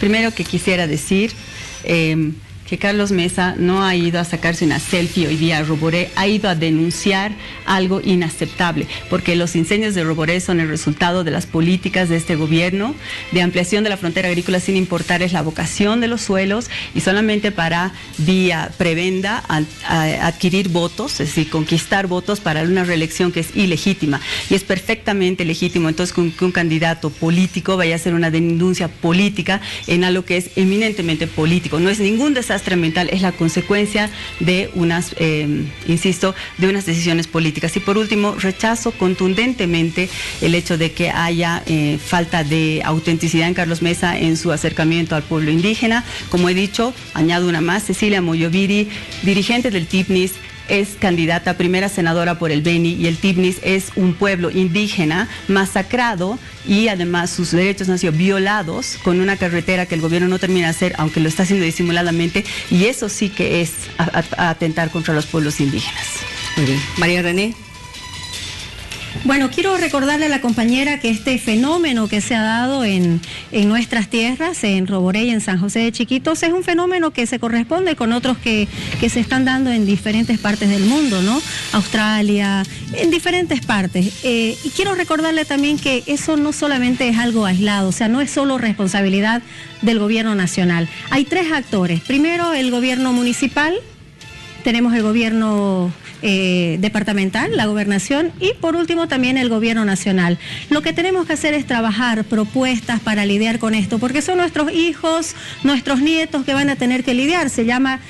Primero que quisiera decir que Carlos Mesa no ha ido a sacarse una selfie hoy día a Roboré, ha ido a denunciar algo inaceptable, porque los incendios de Roboré son el resultado de las políticas de este gobierno, de ampliación de la frontera agrícola sin importar es la vocación de los suelos y solamente para vía prebenda adquirir votos, es decir, conquistar votos para una reelección que es ilegítima y es perfectamente legítimo entonces que un candidato político vaya a hacer una denuncia política en algo que es eminentemente político. No es ningún desastre ambiental, es la consecuencia de unas, insisto, de unas decisiones políticas. Y por último, rechazo contundentemente el hecho de que haya falta de autenticidad en Carlos Mesa en su acercamiento al pueblo indígena. Como he dicho, añado una más, Cecilia Moyoviri, dirigente del TIPNIS, es candidata primera senadora por el Beni y el TIPNIS es un pueblo indígena masacrado y además sus derechos han sido violados con una carretera que el gobierno no termina de hacer, aunque lo está haciendo disimuladamente, y eso sí que es atentar contra los pueblos indígenas. Muy bien. María René. Bueno, quiero recordarle a la compañera que este fenómeno que se ha dado en nuestras tierras, en Roboré y en San José de Chiquitos, es un fenómeno que se corresponde con otros que se están dando en diferentes partes del mundo, ¿no? Australia, en diferentes partes. Y quiero recordarle también que eso no solamente es algo aislado, o sea, no es solo responsabilidad del gobierno nacional. Hay tres actores. Primero, el gobierno municipal, tenemos el gobierno departamental, la gobernación y por último también el gobierno nacional. Lo que tenemos que hacer es trabajar propuestas para lidiar con esto, porque son nuestros hijos, nuestros nietos que van a tener que lidiar. Se llama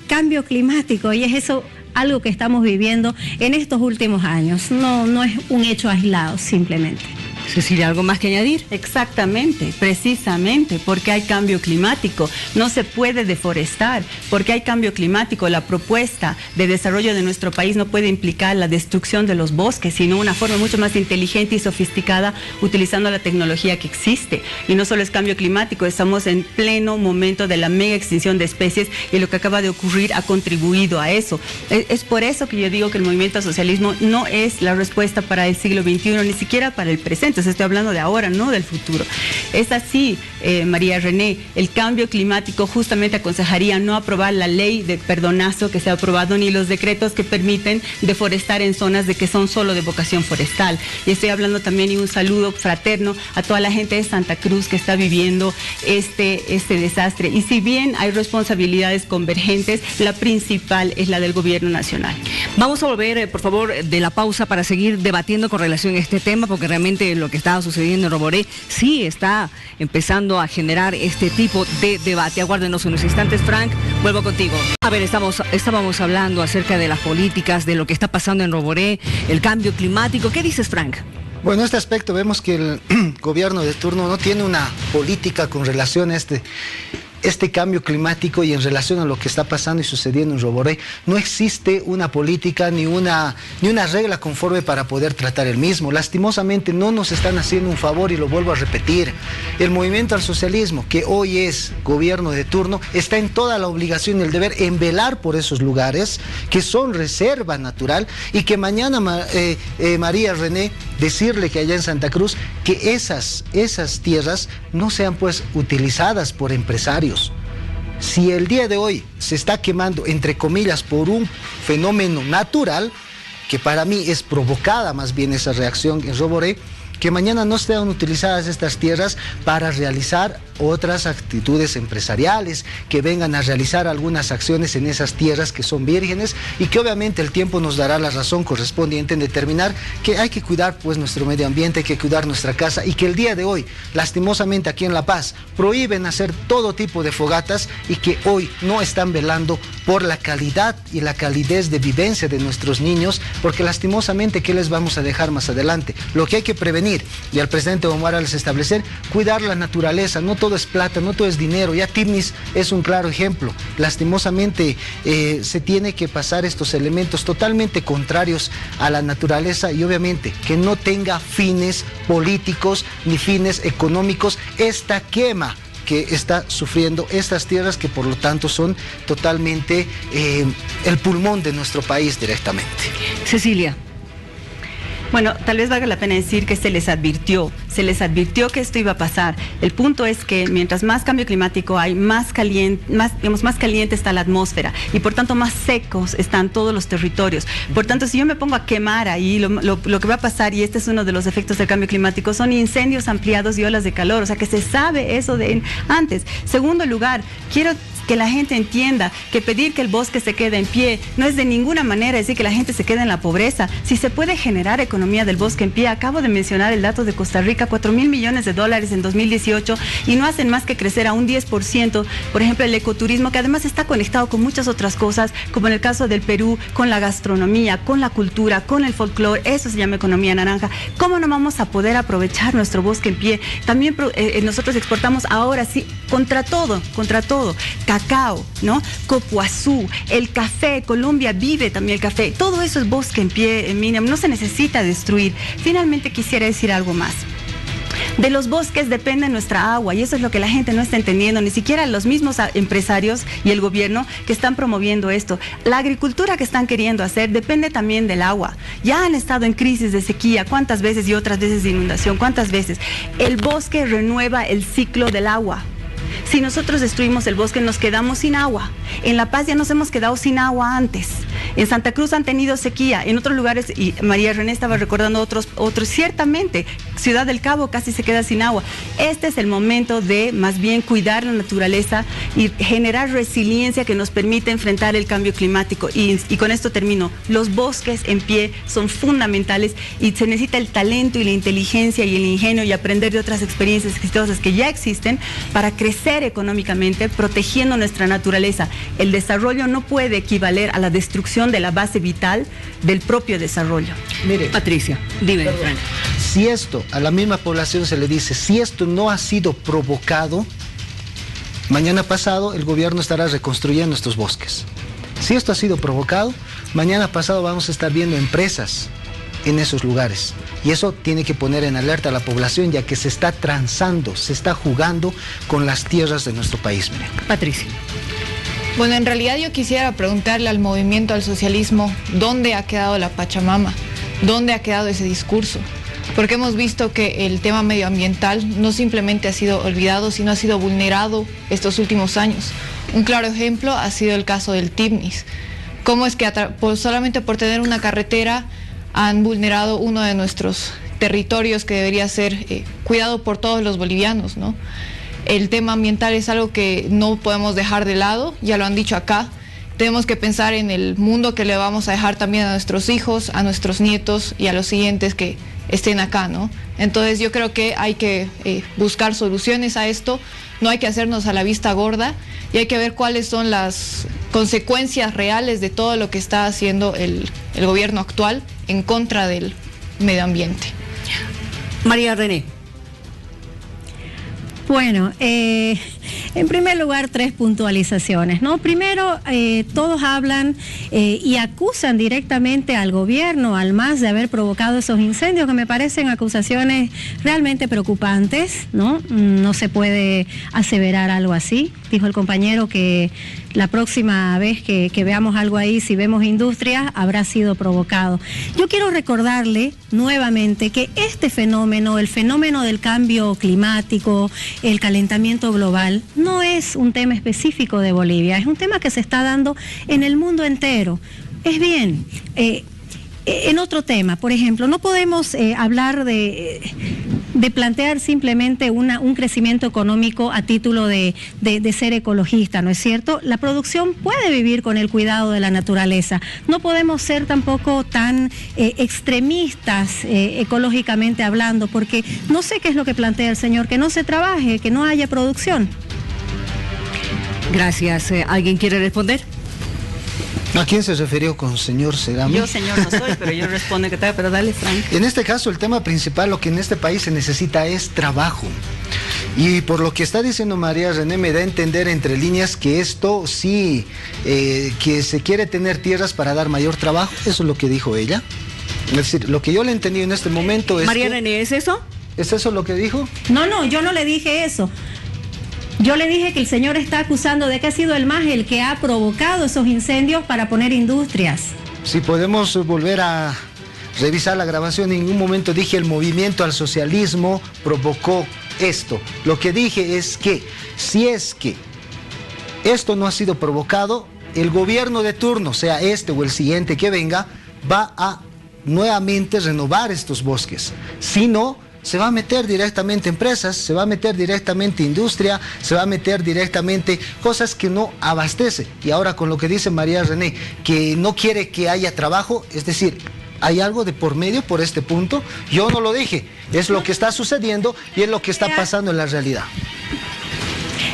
cambio climático y es eso algo que estamos viviendo en estos últimos años. No es un hecho aislado simplemente. Cecilia, ¿algo más que añadir? Exactamente, precisamente, porque hay cambio climático. No se puede deforestar, porque hay cambio climático. La propuesta de desarrollo de nuestro país no puede implicar la destrucción de los bosques, sino una forma mucho más inteligente y sofisticada utilizando la tecnología que existe. Y no solo es cambio climático, estamos en pleno momento de la mega extinción de especies y lo que acaba de ocurrir ha contribuido a eso. Es por eso que yo digo que el movimiento al socialismo no es la respuesta para el siglo XXI, ni siquiera para el presente. Entonces estoy hablando de ahora, no del futuro. Es así, María René, el cambio climático justamente aconsejaría no aprobar la ley de perdonazo que se ha aprobado ni los decretos que permiten deforestar en zonas de que son solo de vocación forestal. Y estoy hablando también y un saludo fraterno a toda la gente de Santa Cruz que está viviendo este desastre. Y si bien hay responsabilidades convergentes, la principal es la del gobierno nacional. Vamos a volver, por favor, de la pausa para seguir debatiendo con relación a este tema, porque realmente lo que estaba sucediendo en Roboré sí está empezando a generar este tipo de debate. Aguárdenos unos instantes, Frank, vuelvo contigo. A ver, estábamos hablando acerca de las políticas, de lo que está pasando en Roboré, el cambio climático. ¿Qué dices, Frank? Bueno, en este aspecto vemos que el gobierno de turno no tiene una política con relación a este cambio climático y en relación a lo que está pasando y sucediendo en Roboré. No existe una política ni una regla conforme para poder tratar el mismo. Lastimosamente no nos están haciendo un favor y lo vuelvo a repetir. El movimiento al socialismo, que hoy es gobierno de turno, está en toda la obligación y el deber en velar por esos lugares que son reserva natural y que mañana, María René, decirle que allá en Santa Cruz que esas tierras no sean pues utilizadas por empresarios. Si el día de hoy se está quemando, entre comillas, por un fenómeno natural, que para mí es provocada más bien esa reacción en Roboré, que mañana no sean utilizadas estas tierras para realizar otras actitudes empresariales, que vengan a realizar algunas acciones en esas tierras que son vírgenes y que obviamente el tiempo nos dará la razón correspondiente en determinar que hay que cuidar pues nuestro medio ambiente, hay que cuidar nuestra casa y que el día de hoy, lastimosamente aquí en La Paz, prohíben hacer todo tipo de fogatas y que hoy no están velando por la calidad y la calidez de vivencia de nuestros niños, porque lastimosamente, ¿qué les vamos a dejar más adelante? Lo que hay que prevenir, y al presidente Evo Morales establecer, cuidar la naturaleza, no todo es plata, no todo es dinero. Ya TIPNIS es un claro ejemplo. Lastimosamente se tiene que pasar estos elementos totalmente contrarios a la naturaleza y obviamente que no tenga fines políticos ni fines económicos esta quema que está sufriendo estas tierras que por lo tanto son totalmente el pulmón de nuestro país directamente. Cecilia. Bueno, tal vez valga la pena decir que se les advirtió que esto iba a pasar. El punto es que mientras más cambio climático hay, más caliente está la atmósfera y por tanto más secos están todos los territorios. Por tanto, si yo me pongo a quemar ahí, lo que va a pasar, y este es uno de los efectos del cambio climático, son incendios ampliados y olas de calor, o sea que se sabe eso de antes. Segundo lugar, quiero que la gente entienda que pedir que el bosque se quede en pie no es de ninguna manera decir que la gente se quede en la pobreza. Si se puede generar economía del bosque en pie, acabo de mencionar el dato de Costa Rica, $4,000 millones en 2018, y no hacen más que crecer a un 10%, por ejemplo, el ecoturismo, que además está conectado con muchas otras cosas, como en el caso del Perú, con la gastronomía, con la cultura, con el folclore. Eso se llama economía naranja. ¿Cómo no vamos a poder aprovechar nuestro bosque en pie? También nosotros exportamos ahora sí, contra todo, cacao, ¿no? Copuazú, el café, Colombia vive también el café. Todo eso es bosque en pie, Miriam, no se necesita destruir. Finalmente quisiera decir algo más. De los bosques depende nuestra agua, y eso es lo que la gente no está entendiendo, ni siquiera los mismos empresarios y el gobierno que están promoviendo esto. La agricultura que están queriendo hacer depende también del agua. Ya han estado en crisis de sequía, ¿cuántas veces? Y otras veces de inundación, ¿cuántas veces? El bosque renueva el ciclo del agua. Si nosotros destruimos el bosque, nos quedamos sin agua. En La Paz ya nos hemos quedado sin agua antes. En Santa Cruz han tenido sequía. En otros lugares, y María René estaba recordando otros, ciertamente, Ciudad del Cabo casi se queda sin agua. Este es el momento de, más bien, cuidar la naturaleza y generar resiliencia que nos permite enfrentar el cambio climático. Y con esto termino. Los bosques en pie son fundamentales y se necesita el talento y la inteligencia y el ingenio y aprender de otras experiencias exitosas que ya existen para crecer económicamente, protegiendo nuestra naturaleza. El desarrollo no puede equivaler a la destrucción de la base vital del propio desarrollo. Mire, Patricia, dime, Frank. Si esto a la misma población se le dice, si esto no ha sido provocado, mañana pasado el gobierno estará reconstruyendo estos bosques. Si esto ha sido provocado, mañana pasado vamos a estar viendo empresas en esos lugares. Y eso tiene que poner en alerta a la población, ya que se está transando, se está jugando con las tierras de nuestro país. Miren. Patricia. Bueno, en realidad yo quisiera preguntarle al movimiento, al socialismo, ¿dónde ha quedado la Pachamama? ¿Dónde ha quedado ese discurso? Porque hemos visto que el tema medioambiental no simplemente ha sido olvidado, sino ha sido vulnerado estos últimos años. Un claro ejemplo ha sido el caso del Tibnis. ¿Cómo es que solamente por tener una carretera han vulnerado uno de nuestros territorios que debería ser cuidado por todos los bolivianos, ¿no? El tema ambiental es algo que no podemos dejar de lado, ya lo han dicho acá. Tenemos que pensar en el mundo que le vamos a dejar también a nuestros hijos, a nuestros nietos y a los siguientes que estén acá, ¿no? Entonces yo creo que hay que buscar soluciones a esto, no hay que hacernos a la vista gorda y hay que ver cuáles son las consecuencias reales de todo lo que está haciendo el gobierno actual en contra del medio ambiente. María René. Bueno, en primer lugar, 3 puntualizaciones, ¿no? Primero, todos hablan y acusan directamente al gobierno, al MAS, de haber provocado esos incendios, que me parecen acusaciones realmente preocupantes, ¿no? No se puede aseverar algo así. Dijo el compañero que la próxima vez que veamos algo ahí, si vemos industrias, habrá sido provocado. Yo quiero recordarle nuevamente que este fenómeno, el fenómeno del cambio climático, el calentamiento global, no es un tema específico de Bolivia, es un tema que se está dando en el mundo entero. Es bien, en otro tema, por ejemplo, no podemos hablar de plantear simplemente un crecimiento económico a título de ser ecologista, ¿no es cierto? La producción puede vivir con el cuidado de la naturaleza. No podemos ser tampoco tan extremistas ecológicamente hablando, porque no sé qué es lo que plantea el señor, que no se trabaje, que no haya producción. Gracias. ¿Alguien quiere responder? ¿A quién se refirió con señor Segami? Yo señor no soy, pero yo respondo que tal, pero dale, Frank. En este caso, el tema principal, lo que en este país se necesita es trabajo. Y por lo que está diciendo María René, me da a entender entre líneas que esto sí, que se quiere tener tierras para dar mayor trabajo. Eso es lo que dijo ella. Es decir, lo que yo le entendí en este momento es María René, ¿es eso? ¿Es eso lo que dijo? No, yo no le dije eso. Yo le dije que el señor está acusando de que ha sido el MAS el que ha provocado esos incendios para poner industrias. Si podemos volver a revisar la grabación, en ningún momento dije el movimiento al socialismo provocó esto. Lo que dije es que si es que esto no ha sido provocado, el gobierno de turno, sea este o el siguiente que venga, va a nuevamente renovar estos bosques. Si no, se va a meter directamente empresas, se va a meter directamente industria, se va a meter directamente cosas que no abastece. Y ahora con lo que dice María René, que no quiere que haya trabajo, es decir, ¿hay algo de por medio por este punto? Yo no lo dije, es lo que está sucediendo y es lo que está pasando en la realidad.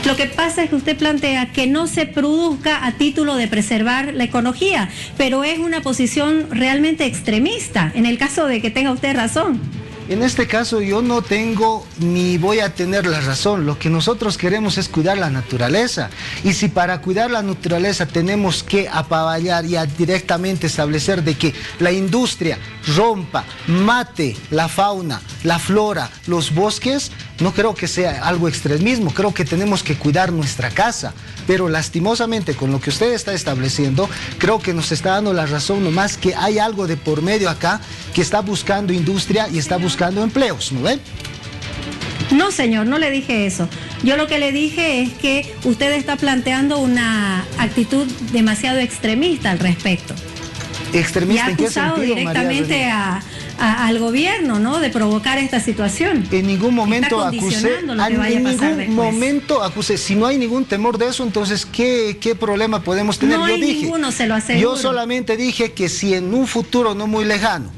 Lo que pasa es que usted plantea que no se produzca a título de preservar la ecología, pero es una posición realmente extremista, en el caso de que tenga usted razón. En este caso yo no tengo ni voy a tener la razón. Lo que nosotros queremos es cuidar la naturaleza. Y si para cuidar la naturaleza tenemos que apaballar y directamente establecer de que la industria rompa, mate la fauna, la flora, los bosques, no creo que sea algo extremismo. Creo que tenemos que cuidar nuestra casa. Pero lastimosamente con lo que usted está estableciendo, creo que nos está dando la razón, nomás que hay algo de por medio acá que está buscando industria y está buscando empleos, ¿no ve? No, señor, no le dije eso. Yo lo que le dije es que usted está planteando una actitud demasiado extremista al respecto. ¿Extremista en qué sentido, María? Y ha acusado directamente al gobierno, ¿no?, de provocar esta situación. En ningún momento acusé, si no hay ningún temor de eso, entonces ¿qué problema podemos tener? No hay ninguno, se lo aseguro. Yo solamente dije que si en un futuro no muy lejano,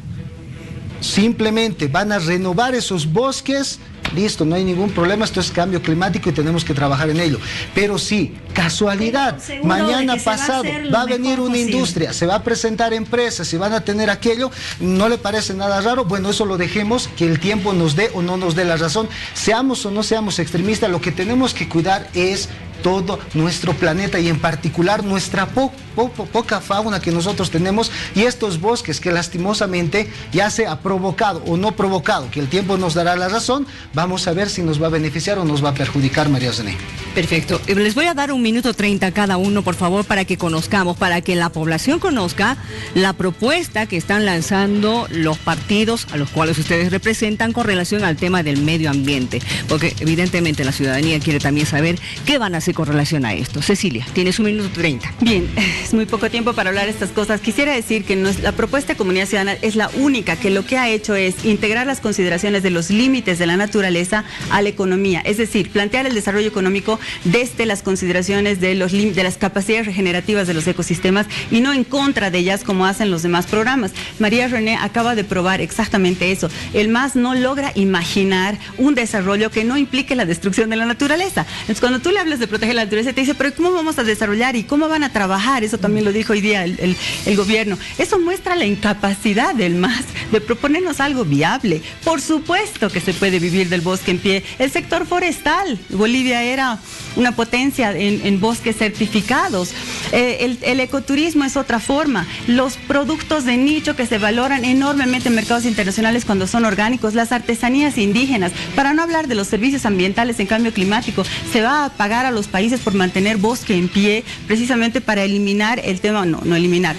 simplemente van a renovar esos bosques, listo, no hay ningún problema, esto es cambio climático y tenemos que trabajar en ello. Pero sí, casualidad, mañana pasado va a venir una industria, se va a presentar empresas y van a tener aquello, ¿no le parece nada raro? Bueno, eso lo dejemos, que el tiempo nos dé o no nos dé la razón. Seamos o no seamos extremistas, lo que tenemos que cuidar es todo nuestro planeta y en particular nuestra poca fauna que nosotros tenemos y estos bosques que lastimosamente ya se ha provocado o no provocado, que el tiempo nos dará la razón. Vamos a ver si nos va a beneficiar o nos va a perjudicar, María Zené. Perfecto. Les voy a dar 1 minuto 30 cada uno, por favor, para que conozcamos, para que la población conozca la propuesta que están lanzando los partidos a los cuales ustedes representan con relación al tema del medio ambiente, porque evidentemente la ciudadanía quiere también saber qué van a hacer con relación a esto. Cecilia, tienes 1 minuto 30. Bien, es muy poco tiempo para hablar de estas cosas. Quisiera decir que la propuesta de Comunidad Ciudadana es la única que lo que ha hecho es integrar las consideraciones de los límites de la naturaleza a la economía, es decir, plantear el desarrollo económico desde las consideraciones de las capacidades regenerativas de los ecosistemas y no en contra de ellas como hacen los demás programas. María René acaba de probar exactamente eso. El MAS no logra imaginar un desarrollo que no implique la destrucción de la naturaleza. Entonces, cuando tú le hablas de proteger la naturaleza, te dice, pero ¿cómo vamos a desarrollar y cómo van a trabajar? Eso también lo dijo hoy día el gobierno. Eso muestra la incapacidad del MAS de proponernos algo viable. Por supuesto que se puede vivir del bosque en pie. El sector forestal, Bolivia era una potencia en bosques certificados. El ecoturismo es otra forma. Los productos de nicho que se valoran enormemente en mercados internacionales cuando son orgánicos, las artesanías indígenas, para no hablar de los servicios ambientales en cambio climático, se va a pagar a los países por mantener bosque en pie, precisamente para eliminar el tema, no eliminar,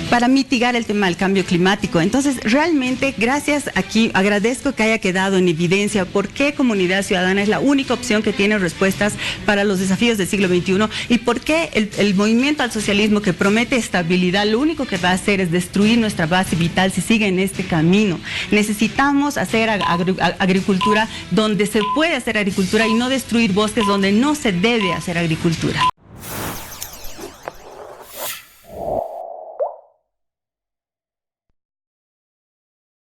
para mitigar el tema del cambio climático. Entonces, realmente, gracias aquí, agradezco que haya quedado en evidencia por qué Comunidad Ciudadana es la única opción que tiene respuestas para los desafíos del siglo XXI y por qué el movimiento al socialismo que promete estabilidad, lo único que va a hacer es destruir nuestra base vital si sigue en este camino. Necesitamos hacer agricultura donde se puede hacer agricultura y no destruir bosques donde no se debe hacer agricultura.